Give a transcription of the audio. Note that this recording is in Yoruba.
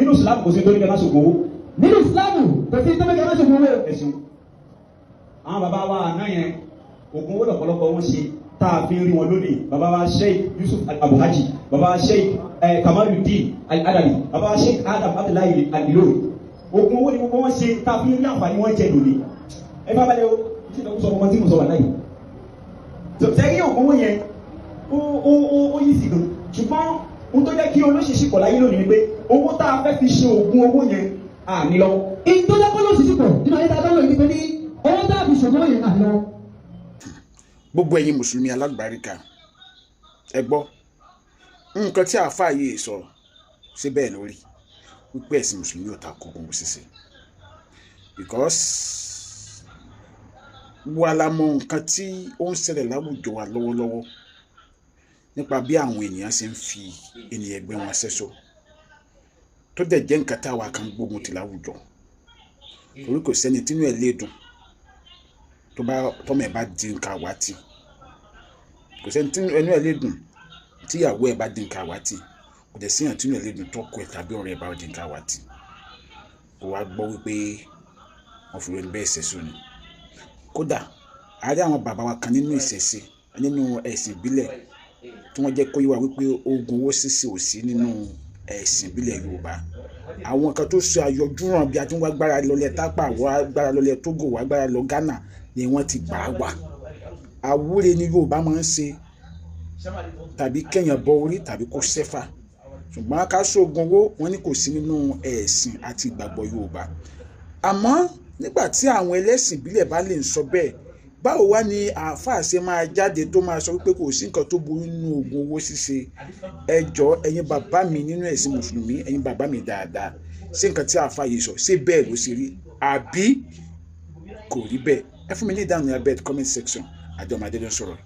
nínú Islam kò sí tó ní kẹ́ má ṣògùn owó. nínú Islam kò sí tó ní kẹ́ má ṣògùn owó. ẹ̀sùn àwọn bàbá wa àná yẹn ògùn owó lọ́pọ̀lọpọ̀ wọn ṣe tá a fi rí wọn lónìí. bàbá wa Sheikh Yusuf Abuhaji, bàbá wa Sheikh Kamaluddin Al-Adabi, bàbá wa Sheikh Adam Abdullahi Al-Ilori. ògùn owó ni gbogbo wọn ṣe tá a fi rí àǹfààní wọn jẹ lónìí. ẹ bá balẹ̀ o ṣé ìdàgbàsọ ọmọ tí mo sọ wà láyé. sẹ́yìn ògùn owó yẹn ó yí sí gan, ṣùgbọ́n ohun tó jẹ́ kí olóṣèṣì pọ̀ láyé lónìí ni pé owó tá a fẹ́ fi ṣe ògùn owó yẹn à ní lọ́wọ́. ìtọ́jà kọ́ lóṣèṣì pọ̀ nínú ayé tá a dánwò yìí pé ní owó tá a fi ṣògùn owó yẹn à ní lọ́wọ́. gbogbo ẹ̀yin mùsùlùmí alágbàríkà ẹ gbọ́ nǹkan tí àáfàá yìí sọ ṣe bẹ́ẹ̀ lórí wípé ẹ̀sìn mùsùlùmí ò ta kó gbogbo ṣíṣe because wà la mọ nǹkan tí ó ń ṣẹlẹ̀ láwùjọ wa lọ́wọ́lọ́wọ́ nípa bí àwọn ènìyàn ṣe ń fi ènìyàn ẹgbẹ́ wọn ṣẹ́ṣọ́ tó dẹ̀ jẹ́ nǹkan táwa kan gbógun ti láwùjọ torí kò sẹ́ni tínú ẹ̀ lè dùn tọ́mọ ẹ̀ bá di nǹkan àwátì, kò sẹ́ni tínú ẹ̀ lè dùn tíyàwó ẹ̀ bá di nǹkan àwátì, kò dẹ̀ síyàn tínú ẹ̀ lè dùn tọ́kọ ẹ̀ tàbí ọ̀rẹ́ ẹ̀ bá di nǹkan àwátì. kò wá gbọ́ wípé wọ́n fi lóyún bẹ́ẹ̀ ṣẹ̀ṣọ́ ni. kódà àárẹ̀ àwọn bàbá wa kan nínú ìṣẹ̀ṣe nínú ẹ̀sìn ìbílẹ̀ tí wọ́n jẹ́ kó yé wa wípé oògùn owó ṣíṣe ò sí nínú ẹ̀sìn ìbílẹ̀ Yorùbá. àwọn kan tó ṣe àyọjúràn bí a ti ń wá gbára lọlẹ̀ Tápà, wá gbára lọlẹ̀ Tógò, wá gbára lọ Ghana ni wọ́n ti gbà á wà. àwúre ni Yorùbá máa ń ṣe, tàbí kẹ̀yàn bọ orí tàbí kó ṣẹ́fà. ṣùgbọ́n ká ṣoògùn owó wọn ní kò sí nínú ẹ̀sìn àti ìgbàgbọ́ Yorùbá. àmọ́ nígbà tí àwọn ẹlẹ́sìn ìbílẹ̀ bá lè ń sọ bẹ́ẹ̀, báwo wá ni àáfàá ṣe máa jáde tó máa sọ wípé kò sí nǹkan tó burú nínú oògùn owó ṣíṣe? ẹ jọ̀ọ́ ẹ̀yin bàbá mi nínú ẹ̀sìn mùsùlùmí, ẹ̀yin bàbá mi dáadáa, ṣé nǹkan tí àáfàá yìí sọ ṣé bẹ́ẹ̀ ló ṣe rí àbí kò rí bẹ́ẹ̀? ẹ fún mi ní ìdáhùn ní abẹ́ comment section. Àjọmọ̀dé ló ń sọ̀rọ̀.